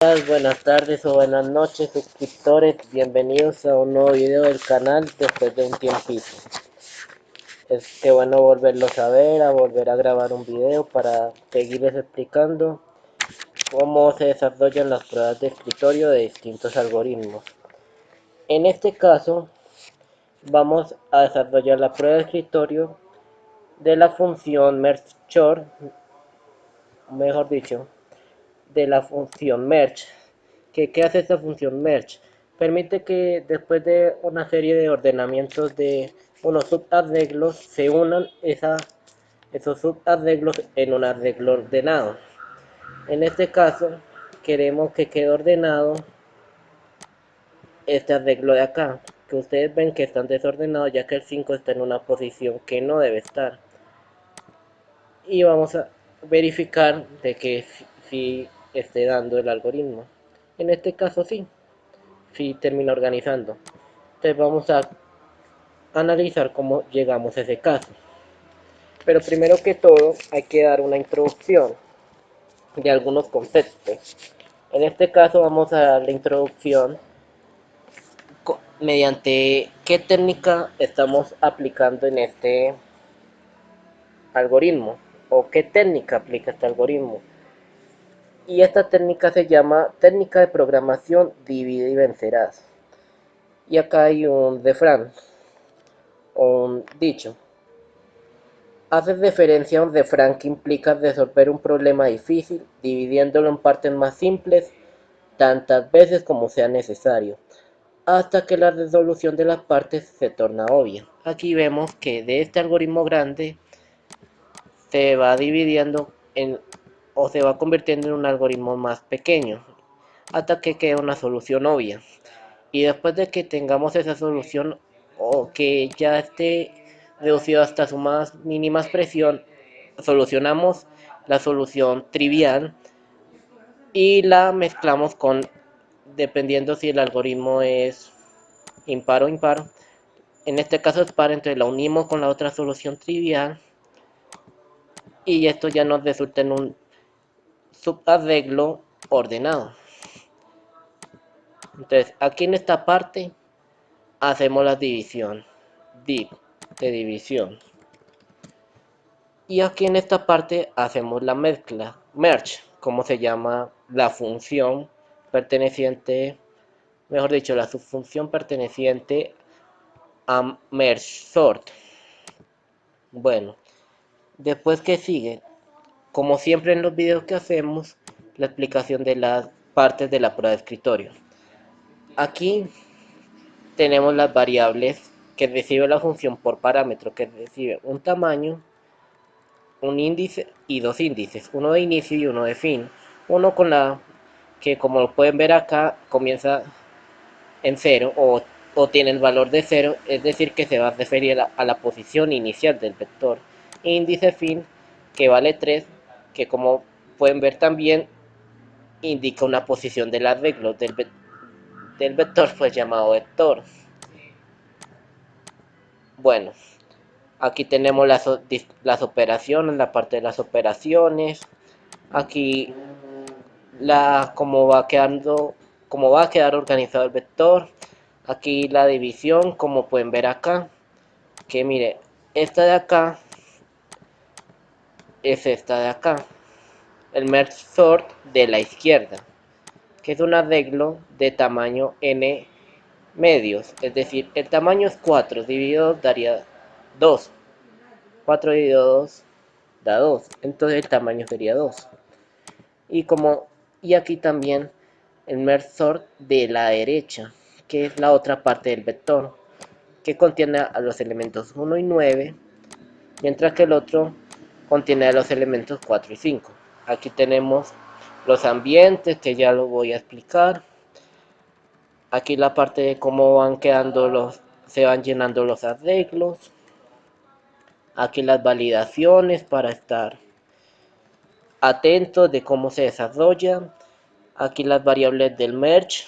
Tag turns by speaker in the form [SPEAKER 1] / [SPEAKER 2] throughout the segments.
[SPEAKER 1] Buenas tardes o buenas noches, suscriptores. Bienvenidos a un nuevo video del canal después de un tiempito. Es que bueno volverlos a ver, a volver a grabar un video para seguirles explicando cómo se desarrollan las pruebas de escritorio de distintos algoritmos. En este caso, vamos a desarrollar la prueba de escritorio de la función merge, mejor dicho, de la función merge. ¿Qué hace esta función merge? Permite que después de una serie de ordenamientos de unos subarreglos se unan esos subarreglos en un arreglo ordenado. En este caso queremos que quede ordenado este arreglo de acá, que ustedes ven que están desordenados ya que el 5 está en una posición que no debe estar. Y vamos a verificar de que si esté dando el algoritmo. En este caso sí termina organizando. Entonces vamos a analizar cómo llegamos a ese caso. Pero primero que todo hay que dar una introducción de algunos conceptos. En este caso vamos a dar la introducción mediante qué técnica estamos aplicando en este algoritmo o qué técnica aplica este algoritmo. Y esta técnica se llama técnica de programación divide y vencerás. Y acá hay un refrán, un dicho. Hace referencia a un refrán que implica resolver un problema difícil dividiéndolo en partes más simples tantas veces como sea necesario, hasta que la resolución de las partes se torna obvia. Aquí vemos que de este algoritmo grande se va dividiendo o se va convirtiendo en un algoritmo más pequeño, hasta que quede una solución obvia. Y después de que tengamos esa solución o que ya esté reducido hasta su más mínima expresión, solucionamos la solución trivial y la mezclamos con, dependiendo si el algoritmo es impar o impar. En este caso es par, entonces la unimos con la otra solución trivial y esto ya nos resulta en un subarreglo ordenado. Entonces aquí en esta parte hacemos la división, div de división. Y aquí en esta parte hacemos la mezcla, merge, como se llama la función perteneciente, mejor dicho, la subfunción perteneciente a merge sort. Bueno, después que sigue, como siempre en los videos que hacemos, la explicación de las partes de la prueba de escritorio. Aquí tenemos las variables que recibe la función por parámetro, que recibe un tamaño, un índice y dos índices, uno de inicio y uno de fin. Uno con la que, como lo pueden ver acá, comienza en 0 o tiene el valor de 0, es decir que se va a referir a la posición inicial del vector. Índice fin que vale 3, que como pueden ver también indica una posición del arreglo del vector, pues llamado vector. Bueno, aquí tenemos las operaciones, la parte de las operaciones. Aquí cómo va a quedar organizado el vector. Aquí la división, como pueden ver acá, que mire, esta de acá es esta de acá, el merge sort de la izquierda, que es un arreglo de tamaño n medios, es decir, el tamaño es 4, dividido 2 daría 2, 4 dividido 2 da 2, entonces el tamaño sería 2. Y aquí también el merge sort de la derecha, que es la otra parte del vector, que contiene a los elementos 1 y 9, mientras que el otro contiene a los elementos 4 y 5. Aquí tenemos los ambientes, que ya lo voy a explicar. Aquí la parte de cómo se van llenando los arreglos. Aquí las validaciones para estar atentos de cómo se desarrolla. Aquí las variables del merge,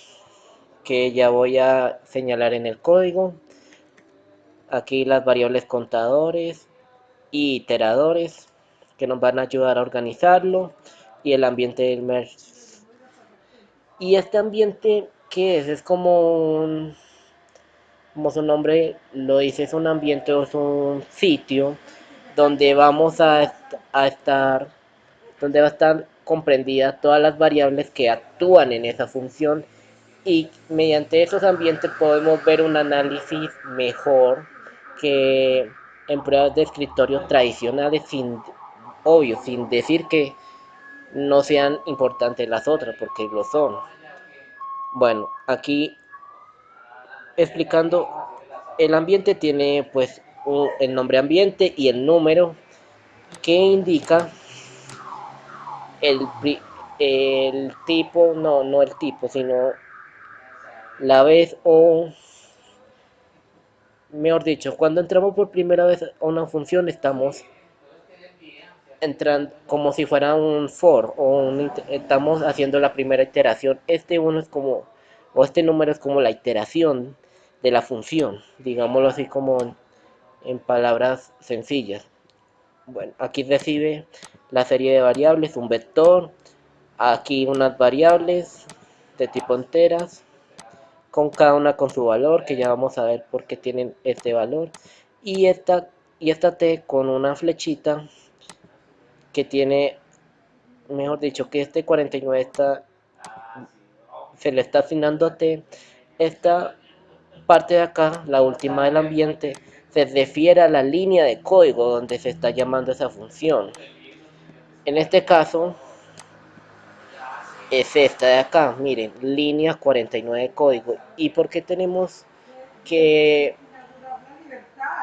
[SPEAKER 1] que ya voy a señalar en el código. Aquí las variables contadores y iteradores, que nos van a ayudar a organizarlo. Y el ambiente del merge. Y este ambiente, ¿qué es? Es como su nombre lo dice, es un ambiente o es un sitio donde vamos a estar, donde va a estar comprendida todas las variables que actúan en esa función y mediante esos ambientes podemos ver un análisis mejor que en pruebas de escritorio tradicionales, sin decir que no sean importantes las otras, porque lo son. Bueno, aquí explicando, el ambiente tiene pues el nombre ambiente y el número que indica el, el tipo, no el tipo, sino la vez o, mejor dicho, cuando entramos por primera vez a una función estamos entrando como si fuera un for estamos haciendo la primera iteración. Este uno es como, o este número es como la iteración de la función, digámoslo así como en palabras sencillas. Bueno, aquí recibe la serie de variables, un vector, aquí unas variables de tipo enteras, con cada una con su valor, que ya vamos a ver por qué tienen este valor, y esta t con una flechita que tiene, mejor dicho, que este 49 se le está asignando a t. Esta parte de acá, la última del ambiente, se refiere a la línea de código donde se está llamando esa función. En este caso es esta de acá, miren, línea 49 de código. ¿Y por qué tenemos que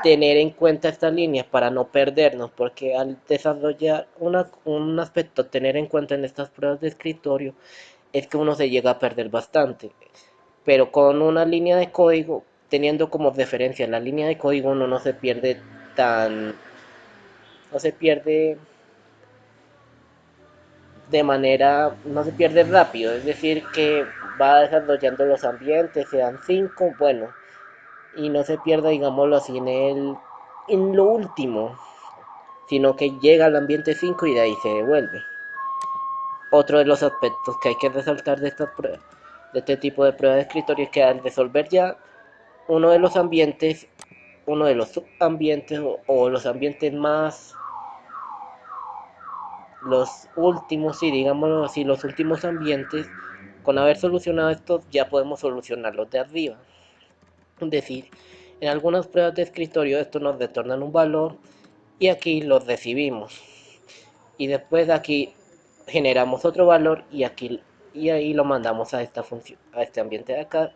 [SPEAKER 1] tener en cuenta estas líneas para no perdernos? Porque al desarrollar un aspecto a tener en cuenta en estas pruebas de escritorio es que uno se llega a perder bastante. Pero con una línea de código, teniendo como referencia la línea de código, uno no se pierde tan, no se pierde de manera, no se pierde rápido, es decir, que va desarrollando los ambientes, sean 5, bueno, y no se pierda, digámoslo así, en lo último, sino que llega al ambiente 5 y de ahí se devuelve. Otro de los aspectos que hay que resaltar de estas pruebas, de este tipo de pruebas de escritorio, es que al resolver ya uno de los ambientes, uno de los subambientes o los ambientes más, los últimos, sí, digámoslo así, los últimos ambientes, con haber solucionado estos ya podemos solucionar los de arriba. Es decir, en algunas pruebas de escritorio estos nos retornan un valor y aquí los recibimos. Y después de aquí generamos otro valor y ahí lo mandamos a esta función, a este ambiente de acá.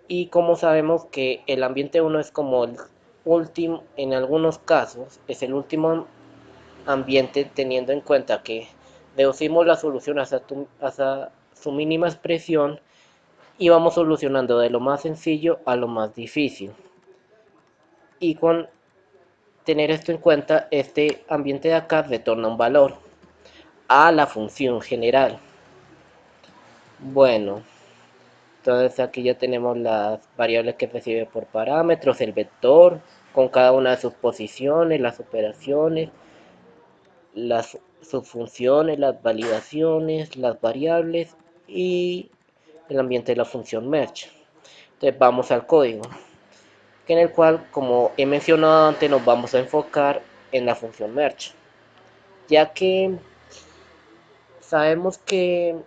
[SPEAKER 1] Y como sabemos que el ambiente 1 es como el último, en algunos casos, es el último ambiente, teniendo en cuenta que reducimos la solución hasta su mínima expresión y vamos solucionando de lo más sencillo a lo más difícil. Y con tener esto en cuenta, este ambiente de acá retorna un valor a la función general. Bueno, entonces aquí ya tenemos las variables que recibe por parámetros, el vector con cada una de sus posiciones, las operaciones, las subfunciones, las validaciones, las variables y el ambiente de la función merge. Entonces vamos al código, en el cual, como he mencionado antes, nos vamos a enfocar en la función merge, ya que sabemos que,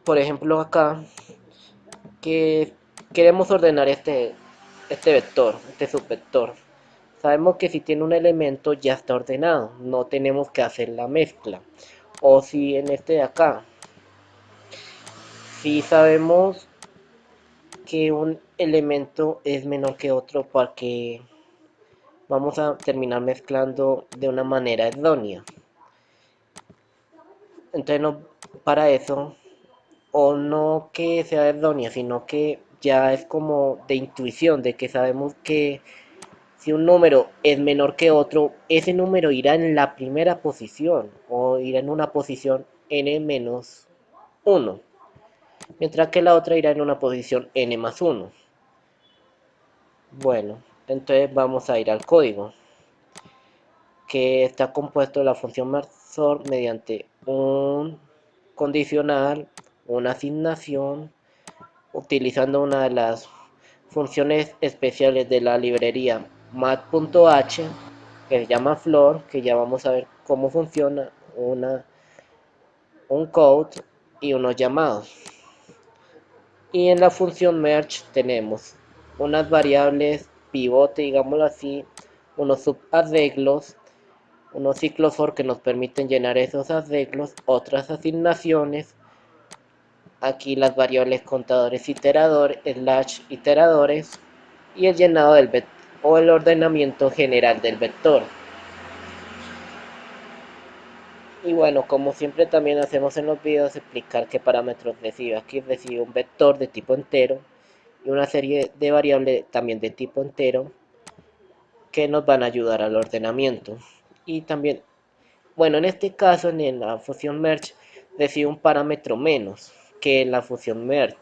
[SPEAKER 1] por ejemplo acá, que queremos ordenar este vector, este subvector. Sabemos que si tiene un elemento ya está ordenado, no tenemos que hacer la mezcla. O si en este de acá, si sabemos que un elemento es menor que otro, porque vamos a terminar mezclando de una manera errónea. Entonces no, para eso, o no que sea errónea, sino que ya es como de intuición, de que sabemos que si un número es menor que otro, ese número irá en la primera posición o irá en una posición n menos 1, mientras que la otra irá en una posición n más 1. Bueno, entonces vamos a ir al código, que está compuesto de la función marsor mediante un condicional una asignación utilizando una de las funciones especiales de la librería mat.h que se llama Floor, que ya vamos a ver cómo funciona, un code y unos llamados. Y en la función merge tenemos unas variables pivote, digámoslo así, unos subarreglos, unos ciclos for que nos permiten llenar esos arreglos, otras asignaciones, aquí las variables contadores iterador, slash iteradores y el llenado del vector o el ordenamiento general del vector. Y bueno, como siempre también hacemos en los videos, explicar qué parámetros recibe. Aquí recibe un vector de tipo entero y una serie de variables también de tipo entero que nos van a ayudar al ordenamiento. Y también, bueno, en este caso en la función merge recibe un parámetro menos que en la función merge.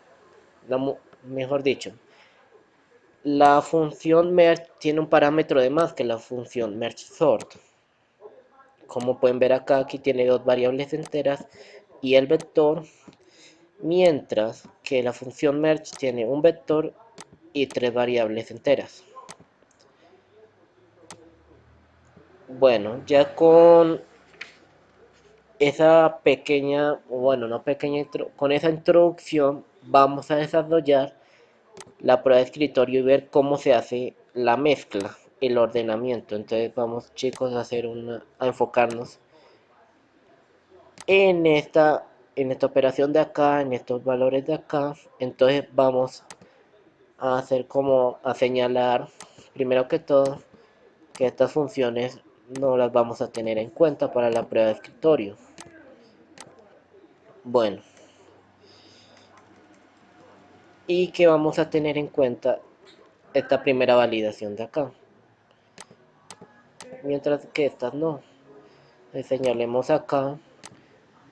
[SPEAKER 1] Mejor dicho, la función merge tiene un parámetro de más que la función merge sort. Como pueden ver acá, aquí tiene dos variables enteras y el vector, mientras que la función merge tiene un vector y tres variables enteras. Bueno, ya con esa pequeña, bueno, no pequeña, con esa introducción vamos a desarrollar la prueba de escritorio y ver cómo se hace la mezcla, el ordenamiento. Entonces vamos, chicos, a enfocarnos en esta operación de acá, en estos valores de acá. Entonces vamos a hacer como a señalar, primero que todo, que estas funciones no las vamos a tener en cuenta para la prueba de escritorio. Bueno, y que vamos a tener en cuenta esta primera validación de acá, mientras que estas no. Le señalemos acá.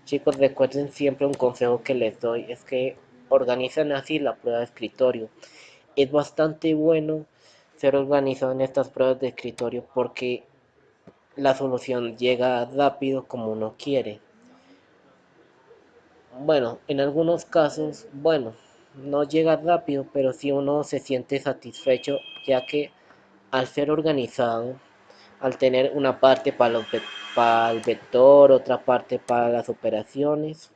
[SPEAKER 1] Chicos, recuerden siempre un consejo que les doy, es que organizan así la prueba de escritorio. Es bastante bueno ser organizado en estas pruebas de escritorio porque la solución llega rápido como uno quiere. Bueno, en algunos casos, bueno, no llega rápido, pero sí uno se siente satisfecho, ya que al ser organizado, al tener una parte para el vector, otra parte para las operaciones,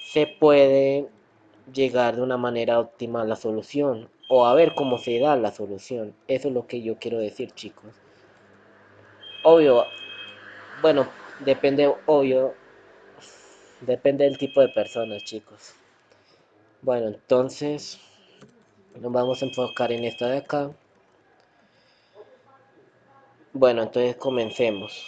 [SPEAKER 1] se puede llegar de una manera óptima a la solución o a ver cómo se da la solución. Eso es lo que yo quiero decir, chicos. Obvio, bueno, depende del tipo de personas, chicos. Bueno, entonces nos vamos a enfocar en esta de acá. Bueno, entonces comencemos.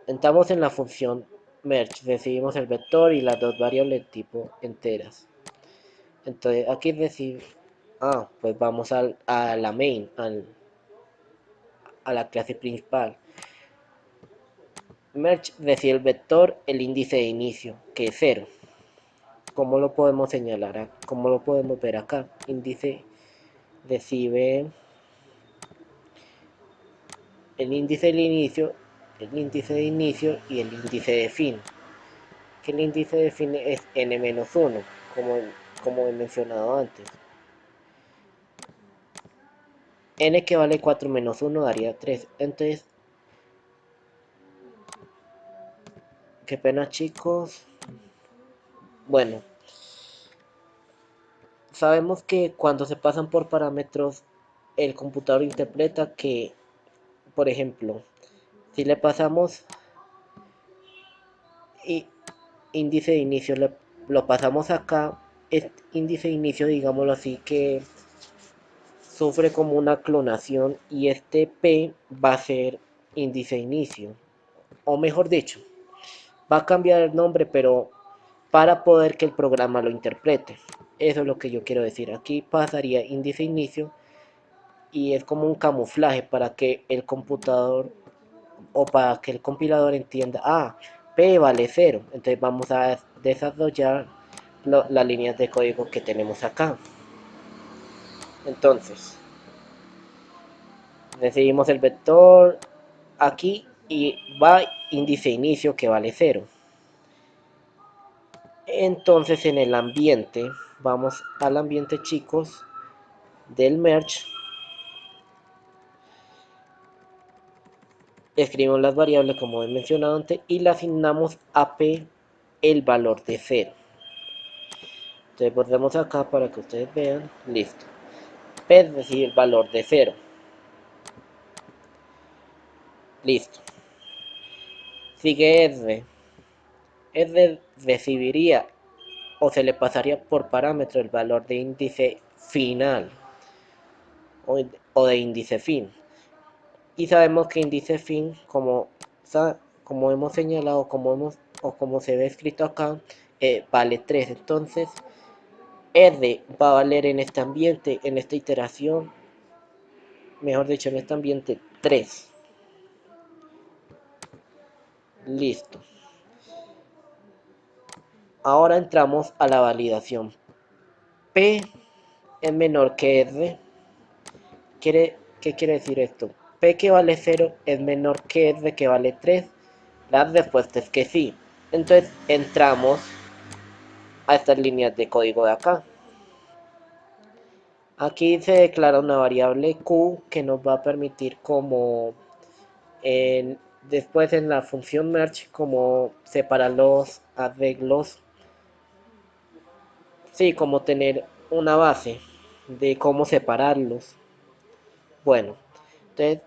[SPEAKER 1] Entramos en la función merge, recibimos el vector y las dos variables tipo enteras. Entonces aquí pues vamos a la main, a la clase principal. Merge recibe el vector, el índice de inicio, que es 0. ¿Cómo lo podemos señalar? ¿Cómo lo podemos ver acá? Índice recibe el índice del inicio, el índice de inicio y el índice de fin. Que el índice de fin es n-1, como he mencionado antes. N que vale 4 menos 1 daría 3. Entonces, qué pena, chicos. Bueno, sabemos que cuando se pasan por parámetros, el computador interpreta que, por ejemplo, si le pasamos índice de inicio, lo pasamos acá, este índice de inicio, digámoslo así, que sufre como una clonación y este P va a ser índice de inicio. O mejor dicho, va a cambiar el nombre, pero para poder que el programa lo interprete. Eso es lo que yo quiero decir. Aquí pasaría índice de inicio y es como un camuflaje para que el computador o para que el compilador entienda, P vale 0. Entonces vamos a desarrollar las líneas de código que tenemos acá. Entonces, recibimos el vector aquí y va índice inicio que vale 0. Entonces en el ambiente, vamos al ambiente, chicos, del merge. Escribimos las variables como he mencionado antes y le asignamos a p el valor de 0. Entonces volvemos acá para que ustedes vean. Listo. P es decir, el valor de 0. Listo. Sigue R. R recibiría o se le pasaría por parámetro el valor de índice final o de índice fin. Y sabemos que índice fin, como hemos señalado, como se ve escrito acá, vale 3. Entonces, R va a valer en este ambiente, en esta iteración, mejor dicho, en este ambiente 3. Listo. Ahora entramos a la validación. P es menor que R. ¿Qué quiere decir esto? P que vale 0 es menor que R que vale 3. La respuesta es que sí. Entonces entramos a estas líneas de código de acá. Aquí se declara una variable Q que nos va a permitir como después en la función merge como separar los arreglos. Sí, como tener una base de cómo separarlos. Bueno, entonces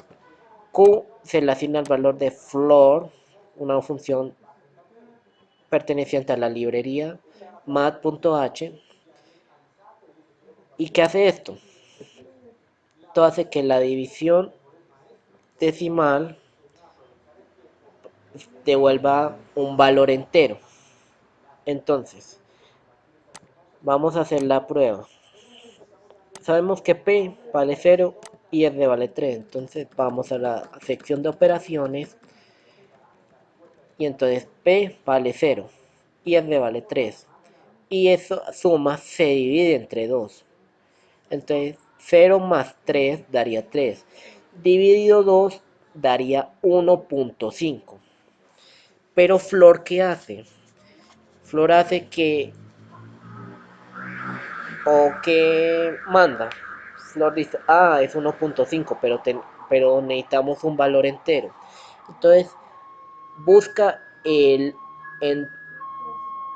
[SPEAKER 1] Q se le asigna el valor de floor, una función perteneciente a la librería mat.h. ¿Y qué hace esto? Esto hace que la división decimal devuelva un valor entero. Entonces, vamos a hacer la prueba. Sabemos que P vale 0 y R vale 3. Entonces vamos a la sección de operaciones. Y entonces P vale 0 y R vale 3. Y eso suma se divide entre 2. Entonces 0 más 3 daría 3. Dividido 2 daría 1.5. Pero Flor, ¿qué hace? Flor hace que manda. Flor dice, es 1.5, pero necesitamos un valor entero. Entonces busca el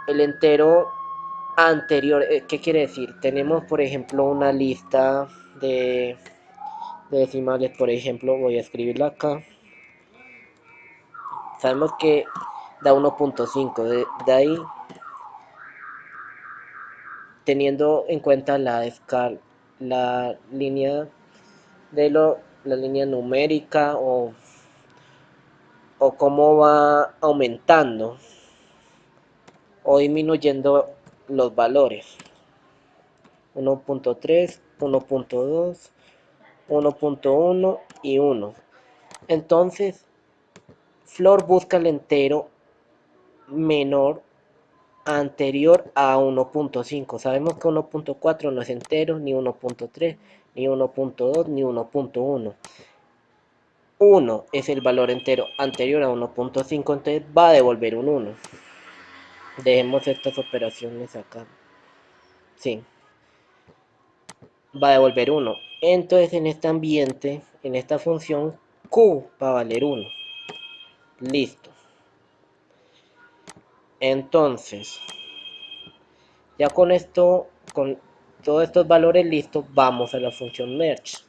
[SPEAKER 1] entero anterior. ¿Qué quiere decir? Tenemos, por ejemplo, una lista de decimales. Por ejemplo, voy a escribirla acá. Sabemos que da 1.5. De ahí, teniendo en cuenta la línea la línea numérica o cómo va aumentando o disminuyendo los valores. 1.3, 1.2, 1.1 y 1. Entonces, Flor busca el entero menor anterior a 1.5. Sabemos que 1.4 no es entero, ni 1.3, ni 1.2, ni 1.1. 1 es el valor entero anterior a 1.5, entonces va a devolver un 1. Dejemos estas operaciones acá. Sí, va a devolver 1. Entonces en este ambiente, en esta función, Q va a valer 1. Listo. Entonces, ya con esto, con todos estos valores listos, vamos a la función merge,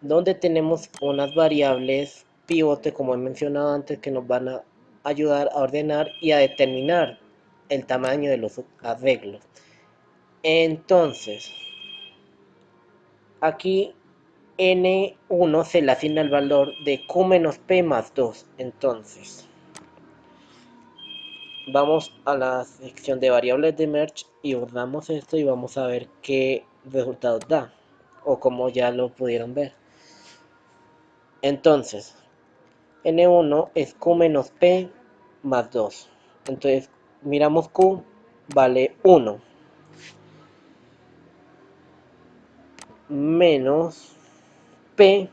[SPEAKER 1] donde tenemos unas variables pivote, como he mencionado antes, que nos van a ayudar a ordenar y a determinar el tamaño de los arreglos. Entonces, aquí N1 se le asigna el valor de Q menos P más 2. Entonces, vamos a la sección de variables de merge y guardamos esto y vamos a ver qué resultados da, o como ya lo pudieron ver. Entonces, N1 es Q menos P más 2. Entonces, miramos Q, vale 1. Menos P,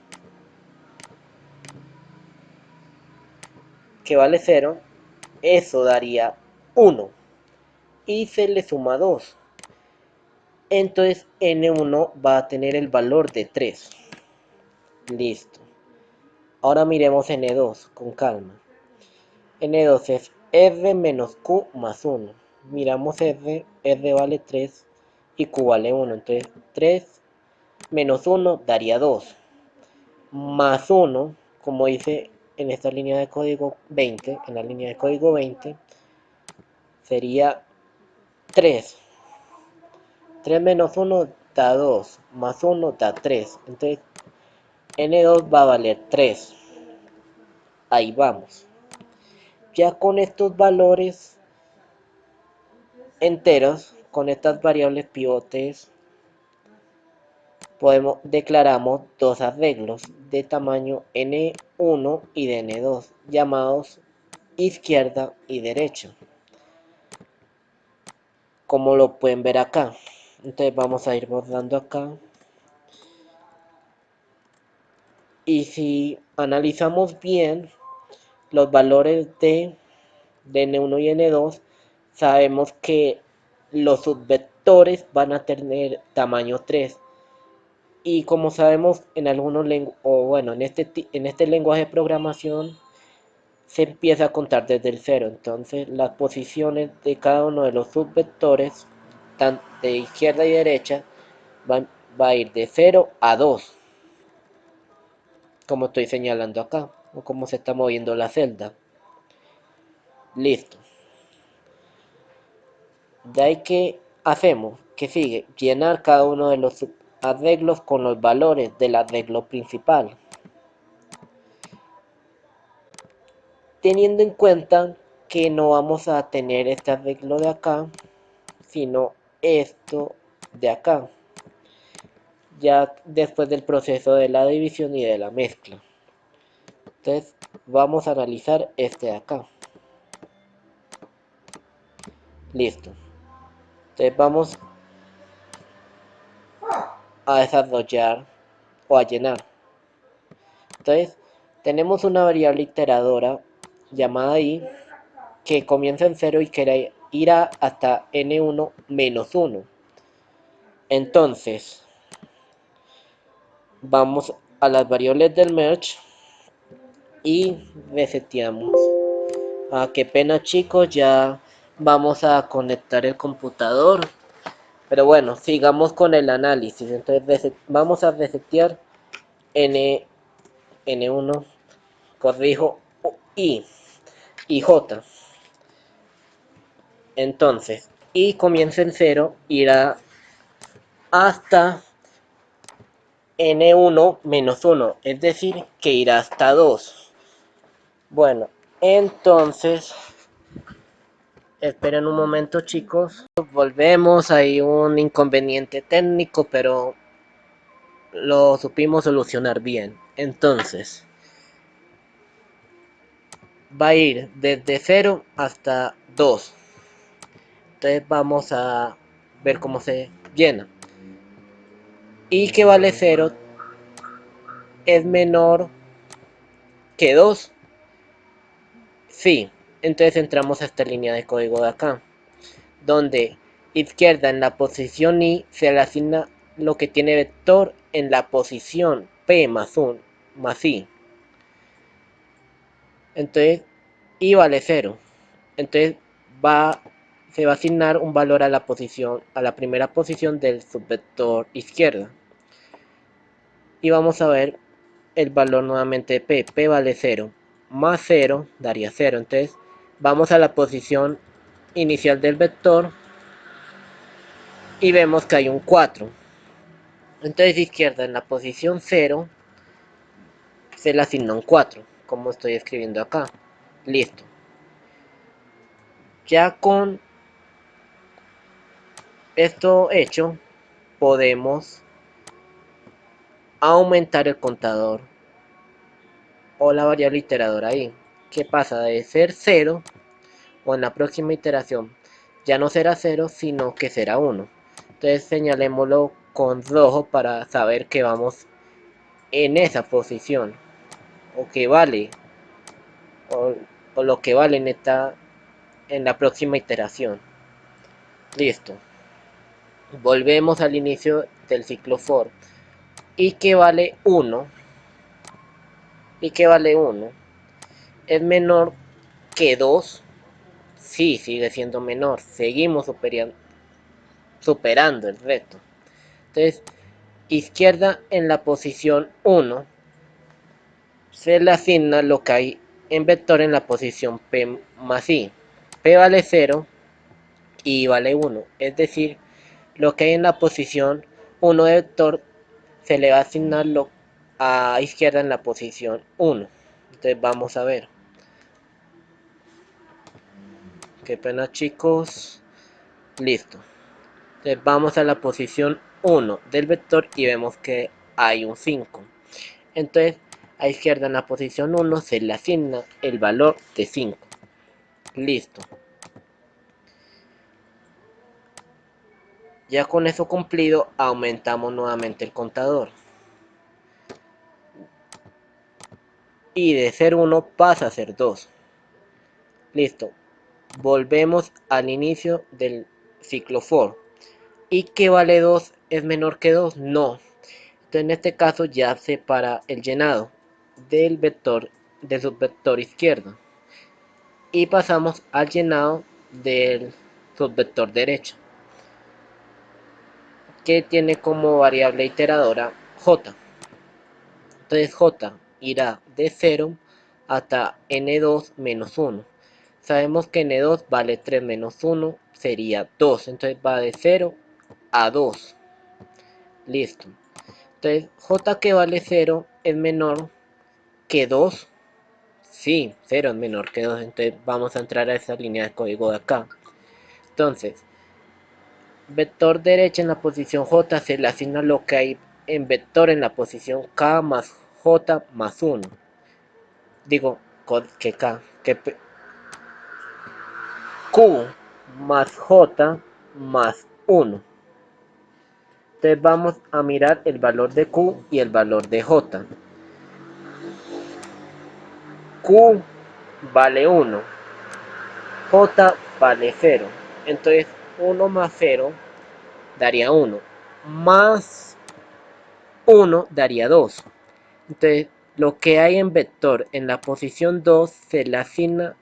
[SPEAKER 1] que vale 0. Eso daría 1 y se le suma 2. Entonces n1 va a tener el valor de 3. Listo. Ahora miremos n2 con calma. n2 es r menos q más 1. Miramos r vale 3 y q vale 1. Entonces 3 menos 1 daría 2. Más 1, como dice en esta línea de código 20, en la línea de código 20, sería 3. 3 menos 1 da 2, más 1 da 3. Entonces n2 va a valer 3. Ahí vamos. Ya con estos valores enteros, con estas variables pivotes, declaramos dos arreglos de tamaño n1 y de n2, llamados izquierda y derecha, como lo pueden ver acá. Entonces vamos a ir borrando acá. Y si analizamos bien los valores de n1 y n2, sabemos que los subvectores van a tener tamaño 3. Y como sabemos en algunos en este lenguaje de programación se empieza a contar desde el 0. Entonces las posiciones de cada uno de los subvectores, tanto de izquierda y derecha, va a ir de 0 a 2, como estoy señalando acá, o como se está moviendo la celda. Listo. De ahí que hacemos, que sigue, llenar cada uno de los arreglos con los valores del arreglo principal. Teniendo en cuenta que no vamos a tener este arreglo de acá, sino esto de acá, ya después del proceso de la división y de la mezcla. Entonces vamos a analizar este de acá. Listo. Entonces vamos a desarrollar o a llenar. Entonces tenemos una variable iteradora llamada i que comienza en 0 y que irá hasta n1 menos 1. Entonces vamos a las variables del merge y reseteamos. Qué pena, chicos, ya vamos a conectar el computador. Pero bueno, sigamos con el análisis. Entonces vamos a resetear N1, corrijo, y J. Entonces, I comienza en 0, irá hasta N1 menos 1, es decir, que irá hasta 2. Bueno, entonces, esperen un momento, chicos. Volvemos, hay un inconveniente técnico, pero lo supimos solucionar bien. Entonces, va a ir desde 0 hasta 2. Entonces vamos a ver cómo se llena. Y que vale 0 es menor que 2. Sí, entonces entramos a esta línea de código de acá, donde izquierda en la posición i se le asigna lo que tiene vector en la posición p más 1 más i. Entonces i vale 0. Entonces se va a asignar un valor a la primera posición del subvector izquierda. Y vamos a ver el valor nuevamente de p. P vale 0. Más 0 daría 0. Entonces vamos a la posición inicial del vector y vemos que hay un 4. Entonces izquierda en la posición 0 se le asigna un 4, como estoy escribiendo acá. Listo. Ya con esto hecho, podemos aumentar el contador o la variable iteradora ahí, que pasa de ser 0 o en la próxima iteración ya no será 0 sino que será 1. Entonces señalémoslo con rojo para saber que vamos en esa posición o que vale o lo que vale en la próxima iteración. Listo. Volvemos al inicio del ciclo for. Y que vale 1. Y que vale 1. Es menor que 2. Sí, sigue siendo menor. Seguimos superando el reto. Entonces, izquierda en la posición 1 se le asigna lo que hay en vector en la posición P más I. P vale 0 y I vale 1. Es decir, lo que hay en la posición 1 de vector se le va a asignar a izquierda en la posición 1. Entonces vamos a ver. Qué pena, chicos. Listo. Entonces vamos a la posición 1 del vector y vemos que hay un 5. Entonces a izquierda en la posición 1 se le asigna el valor de 5. Listo. Ya con eso cumplido, aumentamos nuevamente el contador. Y de ser 1 pasa a ser 2. Listo. Volvemos al inicio del ciclo for. ¿Y que vale 2 es menor que 2? No. Entonces en este caso ya separa el llenado del vector de subvector izquierdo. Y pasamos al llenado del subvector derecho, que tiene como variable iteradora j. Entonces j irá de 0 hasta n2 menos 1. Sabemos que n2 vale 3 menos 1 sería 2. Entonces va de 0 a 2. Listo. Entonces j que vale 0 es menor que 2. Sí, 0 es menor que 2. Entonces vamos a entrar a esa línea de código de acá. Entonces, vector derecha en la posición j se le asigna lo que hay en vector en la posición k más j más 1. Digo que k, que q más j más 1. Entonces vamos a mirar el valor de q y el valor de j. Q vale 1, j vale 0. Entonces 1 más 0 daría 1, más 1 daría 2. Entonces lo que hay en vector en la posición 2 se le asigna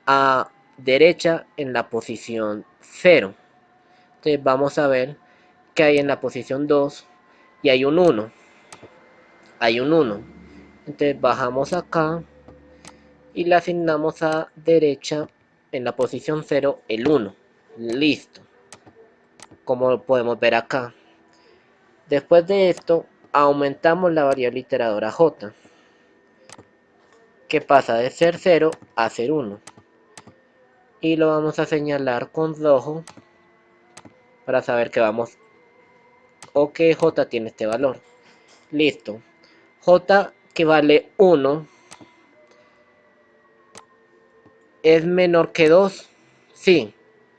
[SPEAKER 1] a derecha en la posición 0. Entonces vamos a ver que hay en la posición 2 y hay un 1. Hay un 1. Entonces bajamos acá y le asignamos a derecha en la posición 0 el 1. Listo. Como lo podemos ver acá. Después de esto, aumentamos la variable iteradora j, que pasa de ser 0 a ser 1. Y lo vamos a señalar con rojo para saber que vamos o que j tiene este valor. Listo. J que vale 1 es menor que 2. Sí,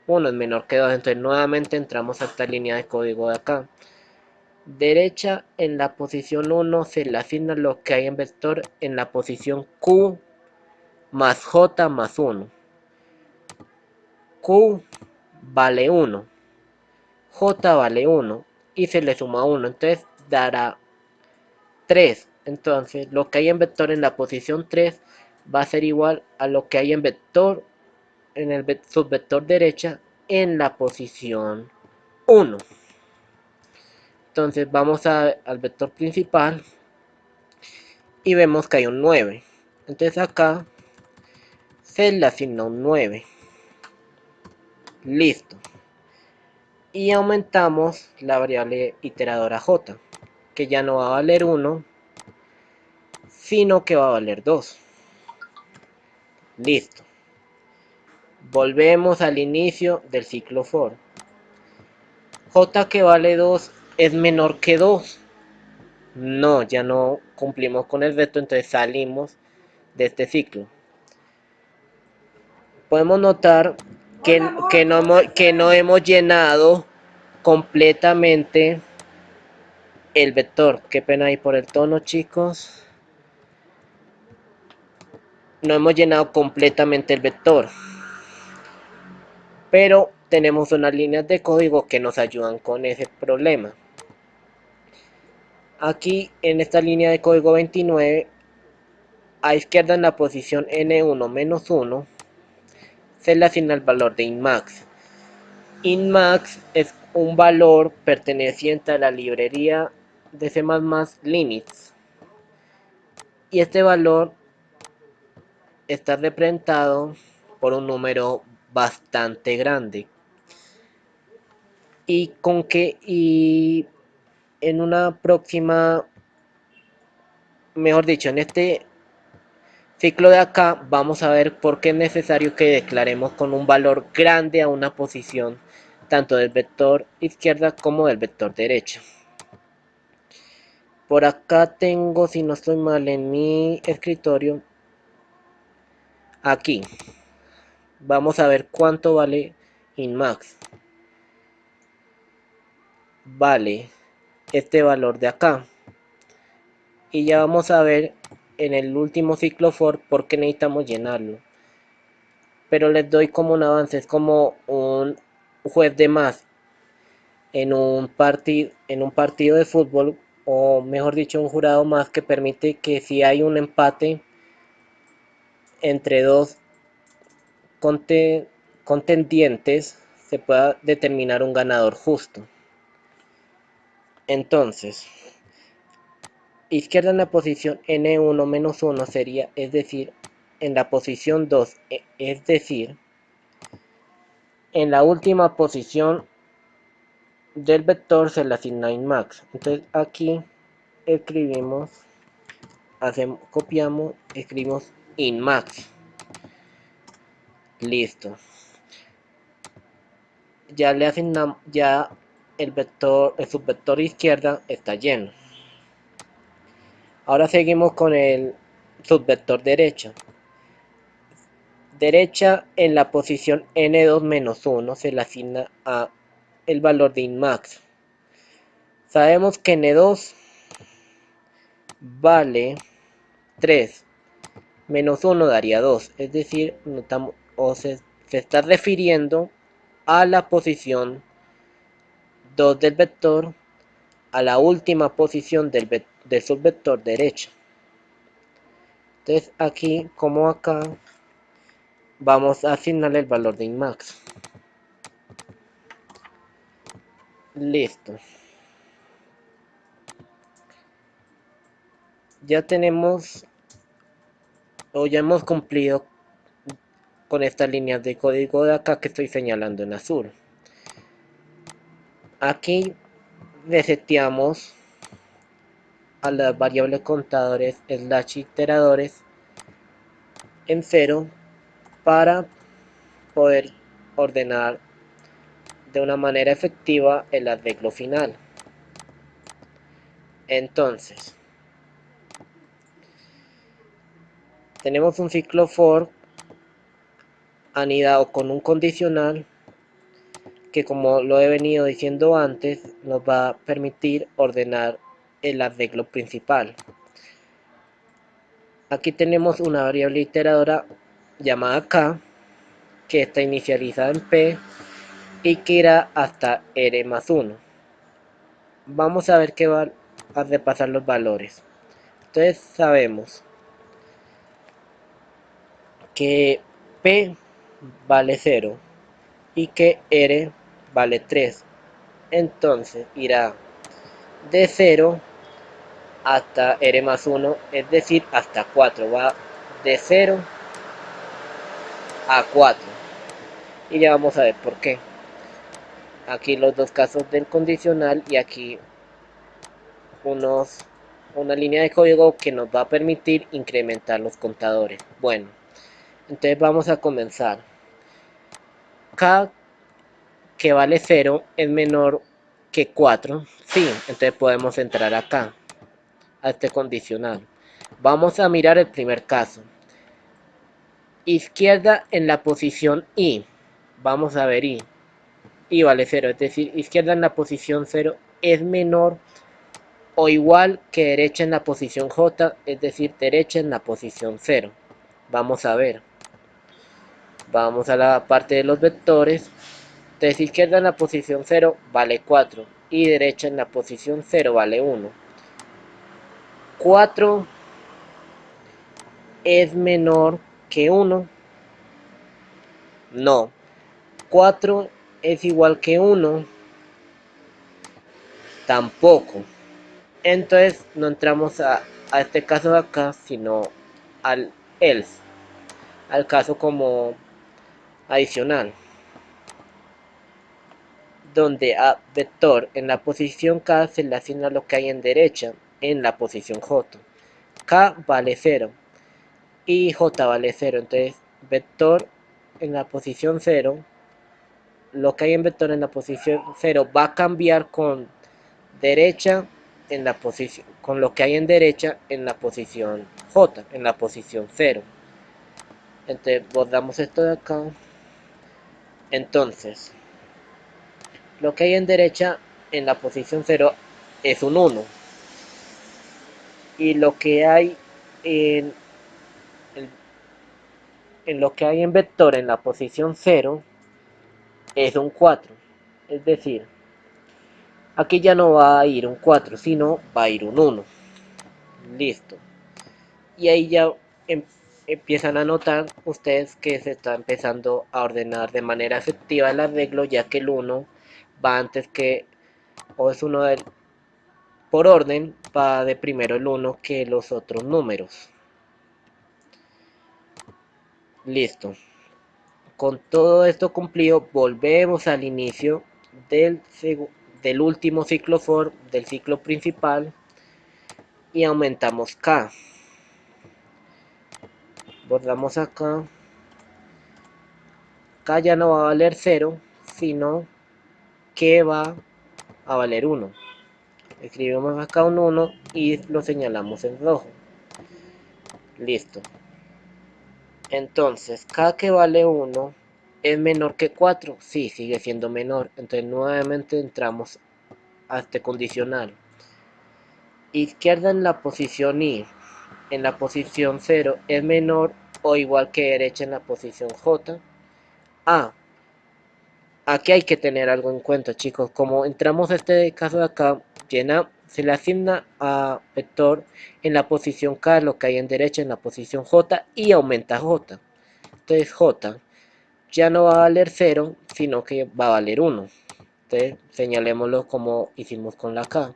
[SPEAKER 1] 1 es menor que 2. Entonces nuevamente entramos a esta línea de código de acá. Derecha en la posición 1 se le asigna lo que hay en vector en la posición q más j más 1. Q vale 1, j vale 1 y se le suma 1. Entonces dará 3. Entonces lo que hay en vector en la posición 3 va a ser igual a lo que hay en vector en el subvector derecha en la posición 1. Entonces vamos al vector principal y vemos que hay un 9. Entonces acá se le asigna un 9. Listo. Y aumentamos la variable iteradora j, que ya no va a valer 1, sino que va a valer 2. Listo. Volvemos al inicio del ciclo for. J que vale 2 es menor que 2. No, ya no cumplimos con el reto, entonces salimos de este ciclo. Podemos notar que no hemos llenado completamente el vector. Qué pena ahí por el tono, chicos. No hemos llenado completamente el vector. pero tenemos unas líneas de código que nos ayudan con ese problema. Aquí en esta línea de código 29, a izquierda en la posición n1-1, se le asigna el valor de inmax. Inmax es un valor perteneciente a la librería de C++ Linux, y este valor está representado por un número bastante grande, y en una próxima, mejor dicho, en este ciclo de acá vamos a ver por qué es necesario que declaremos con un valor grande a una posición tanto del vector izquierda como del vector derecha. Por acá tengo, si no estoy mal, en mi escritorio, aquí vamos a ver cuánto vale inmax. Vale este valor de acá, y ya vamos a ver en el último ciclo for por qué necesitamos llenarlo, pero les doy como un avance. Es como un juez de más en un partido de fútbol, o mejor dicho, un jurado más que permite que si hay un empate entre dos contendientes se pueda determinar un ganador justo. Entonces, izquierda en la posición n1-1 sería, es decir, en la posición 2, es decir, en la última posición del vector se le asigna inmax. Entonces aquí escribimos, copiamos, escribimos inmax. Listo. Ya le asignamos, ya el subvector izquierda está lleno. Ahora seguimos con el subvector derecha. Derecha en la posición n2-1 se le asigna a el valor de inmax. Sabemos que n2 vale 3, menos 1 daría 2, es decir, notamos, se está refiriendo a la posición 2 del vector, a la última posición del subvector derecha. Entonces aquí, como acá, vamos a asignarle el valor de inmax. Listo. Ya tenemos, o ya hemos cumplido con estas líneas de código de acá que estoy señalando en azul. Aquí reseteamos a las variables contadores / iteradores en 0 para poder ordenar de una manera efectiva el arreglo final. Entonces, tenemos un ciclo for anidado con un condicional que, como lo he venido diciendo antes, nos va a permitir ordenar el arreglo principal. Aquí tenemos una variable iteradora llamada k, que está inicializada en p y que irá hasta r+1. Vamos a ver que va a repasar los valores. Entonces sabemos que p vale 0 y que r vale 3. Entonces irá de 0 hasta r+1, es decir, hasta 4. Va de 0 a 4. Y ya vamos a ver por qué. Aquí los dos casos del condicional, y aquí una línea de código que nos va a permitir incrementar los contadores. Bueno, entonces vamos a comenzar. K, que vale 0, es menor que 4. Sí, entonces podemos entrar acá, a este condicional. Vamos a mirar el primer caso. Izquierda en la posición I. Vamos a ver I. I vale 0, es decir, izquierda en la posición 0 es menor o igual que derecha en la posición J, es decir, derecha en la posición 0. Vamos a ver. Vamos a la parte de los vectores. Entonces izquierda en la posición 0 vale 4 y derecha en la posición 0 vale 1. 4 es menor que 1. No. 4 es igual que 1. Tampoco. Entonces no entramos a este caso de acá, sino al else, al caso como adicional, donde a vector en la posición K se le asigna lo que hay en derecha en la posición J. K vale 0 y J vale 0. Entonces vector en la posición 0, lo que hay en vector en la posición 0 va a cambiar con derecha en la posición, con lo que hay en derecha en la posición J, en la posición 0. Entonces borramos esto de acá. Entonces lo que hay en derecha en la posición 0 es un 1 y lo que hay en, en lo que hay en vector en la posición 0 es un 4. Es decir, aquí ya no va a ir un 4, sino va a ir un 1. Listo. Y ahí ya em, empiezan a notar ustedes que se está empezando a ordenar de manera efectiva el arreglo, ya que el 1 va antes que, o es uno del, por orden, va de primero el 1 que los otros números. Listo. Con todo esto cumplido, volvemos al inicio del, del último ciclo for, del ciclo principal, y aumentamos K. Borramos acá. K ya no va a valer 0, sino que va a valer 1. Escribimos acá un 1 y lo señalamos en rojo. Listo. Entonces, K que vale 1 es menor que 4. Sí, sigue siendo menor. Entonces nuevamente entramos a este condicional. Izquierda en la posición I, en la posición 0 es menor o igual que derecha en la posición J. Aquí hay que tener algo en cuenta, chicos. Como entramos a este caso de acá, se le asigna a vector en la posición K lo que hay en derecha en la posición J y aumenta J. Entonces J ya no va a valer 0, sino que va a valer 1. Entonces señalémoslo como hicimos con la K.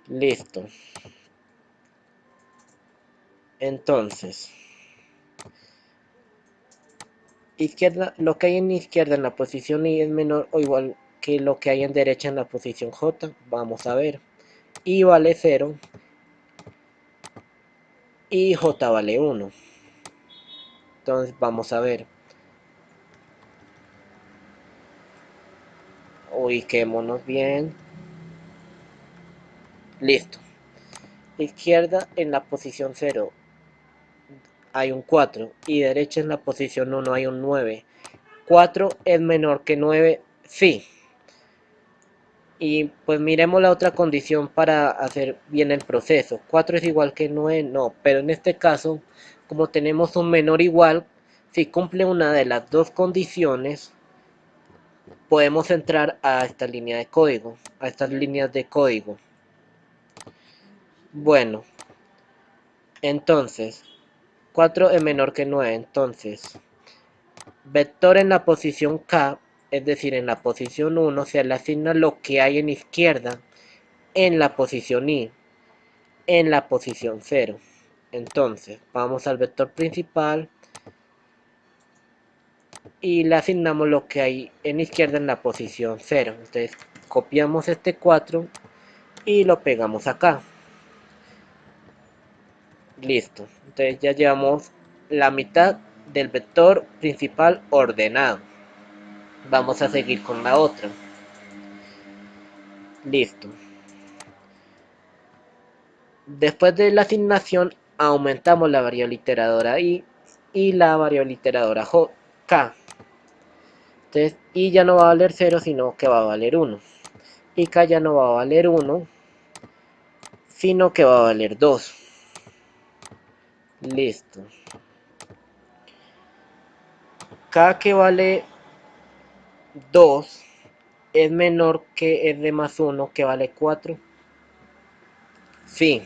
[SPEAKER 1] Listo. Entonces, izquierda, lo que hay en izquierda en la posición I es menor o igual que lo que hay en derecha en la posición J. Vamos a ver. I vale 0 y J vale 1. Entonces vamos a ver. Ubiquémonos bien. Listo. Izquierda en la posición 0 hay un 4 y derecha en la posición 1 hay un 9. 4 es menor que 9, sí. Y pues miremos la otra condición para hacer bien el proceso. 4 es igual que 9, no. Pero en este caso, como tenemos un menor igual, si cumple una de las dos condiciones, podemos entrar a esta línea de código, a estas líneas de código. Bueno, entonces 4 es menor que 9, entonces vector en la posición K, es decir, en la posición 1, se le asigna lo que hay en izquierda en la posición I, en la posición 0. Entonces vamos al vector principal y le asignamos lo que hay en izquierda en la posición 0. Entonces copiamos este 4 y lo pegamos acá. Listo. Entonces ya llevamos la mitad del vector principal ordenado. Vamos a seguir con la otra. Listo. Después de la asignación aumentamos la variable iteradora I y la variable iteradora K. Entonces I ya no va a valer 0, sino que va a valer 1. Y K ya no va a valer 1, sino que va a valer 2. Listo. K que vale 2 es menor que es de más 1 que vale 4. Sí,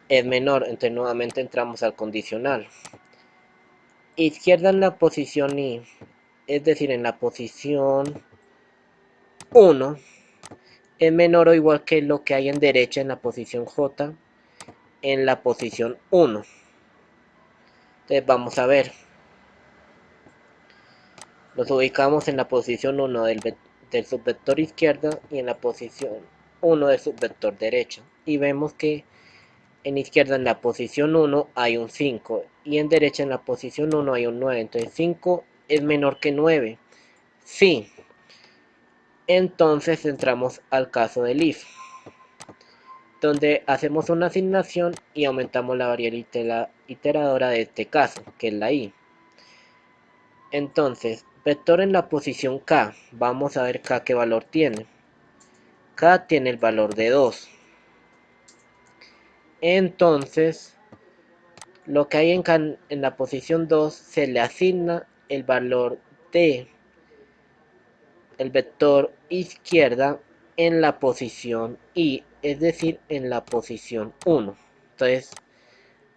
[SPEAKER 1] es menor, entonces nuevamente entramos al condicional. Izquierda en la posición I, es decir, en la posición 1, es menor o igual que lo que hay en derecha en la posición J en la posición 1. Entonces vamos a ver. Nos ubicamos en la posición 1 del subvector izquierda y en la posición 1 del subvector derecha. Y vemos que en izquierda en la posición 1 hay un 5 y en derecha en la posición 1 hay un 9. Entonces 5 es menor que 9. Sí. Entonces entramos al caso del if, donde hacemos una asignación y aumentamos la variable iteradora de este caso, que es la i. Entonces, vector en la posición k, vamos a ver k qué valor tiene. K tiene el valor de 2. Entonces, lo que hay en la posición 2 se le asigna el valor de el vector izquierda en la posición i, es decir, en la posición 1. Entonces,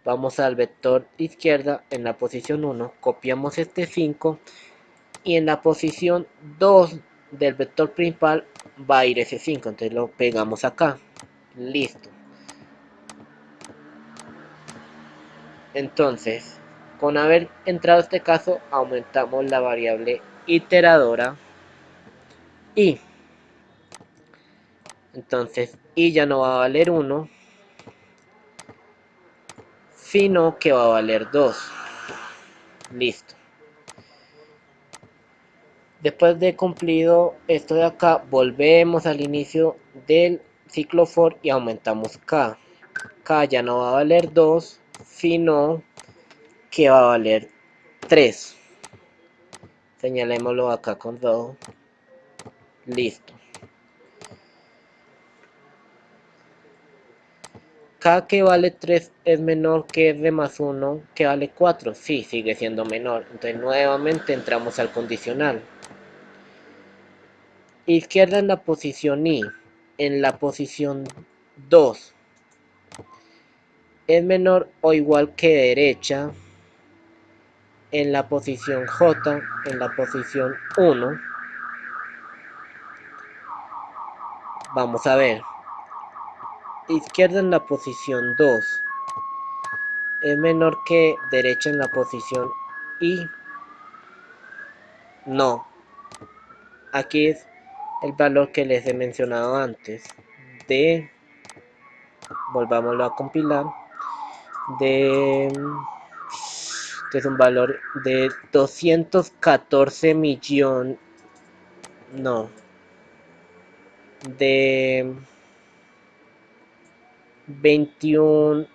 [SPEAKER 1] vamos al vector izquierda en la posición 1, copiamos este 5 y en la posición 2 del vector principal va a ir ese 5, entonces lo pegamos acá. Listo. Entonces, con haber entrado este caso, aumentamos la variable iteradora y entonces y ya no va a valer 1, sino que va a valer 2. Listo. Después de cumplido esto de acá, volvemos al inicio del ciclo for y aumentamos k. K ya no va a valer 2, sino que va a valer 3. Señalémoslo acá con 2. Listo. K que vale 3 es menor que R más 1 que vale 4. Sí, sigue siendo menor. Entonces nuevamente entramos al condicional. Izquierda en la posición I. En la posición 2. Es menor o igual que derecha. En la posición J. En la posición 1. Vamos a ver. Izquierda en la posición 2. Es menor que derecha en la posición I. No. Aquí es el valor que les he mencionado antes. De, volvámoslo a compilar, de, que es un valor de 214 millones, no, de 21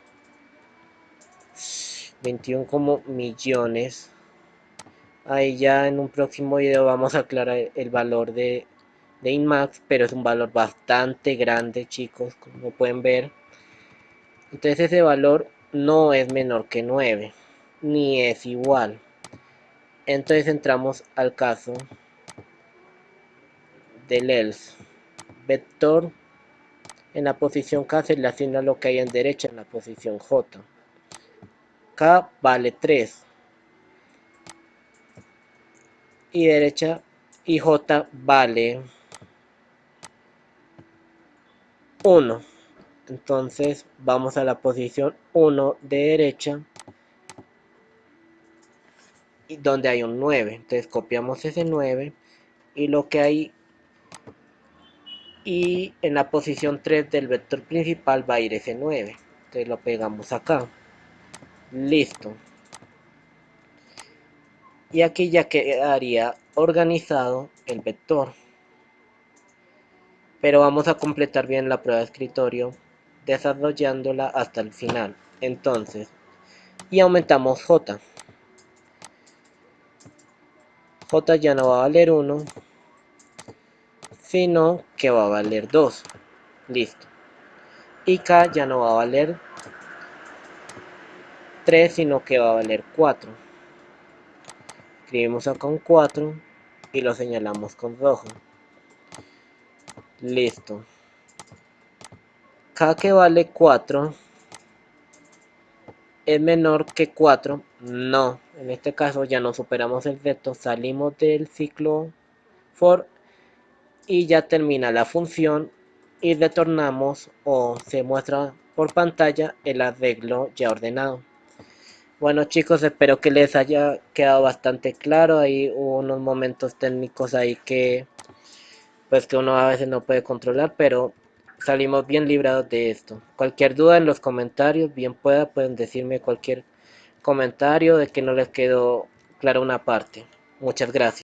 [SPEAKER 1] como millones. Ahí ya en un próximo video vamos a aclarar el valor de Inmax, pero es un valor bastante grande, chicos, como pueden ver. Entonces ese valor no es menor que 9, ni es igual. Entonces entramos al caso del else. Vector en la posición K se le asigna lo que hay en derecha en la posición J. K vale 3 y derecha y J vale 1. Entonces vamos a la posición 1 de derecha y donde hay un 9. Entonces copiamos ese 9 y lo que hay y en la posición 3 del vector principal va a ir ese 9. Entonces lo pegamos acá. Listo. Y aquí ya quedaría organizado el vector. Pero vamos a completar bien la prueba de escritorio desarrollándola hasta el final. Entonces, y aumentamos J. J ya no va a valer 1, sino que va a valer 2. Listo. Y K ya no va a valer 3, sino que va a valer 4. Escribimos acá un 4 y lo señalamos con rojo. Listo. K que vale 4 es menor que 4. No, en este caso ya no superamos el reto, salimos del ciclo for y ya termina la función y retornamos o se muestra por pantalla el arreglo ya ordenado. Bueno chicos, espero que les haya quedado bastante claro. Hay unos momentos técnicos ahí que pues que uno a veces no puede controlar, pero salimos bien librados de esto. Cualquier duda en los comentarios, bien pueden decirme cualquier comentario de que no les quedó clara una parte. Muchas gracias.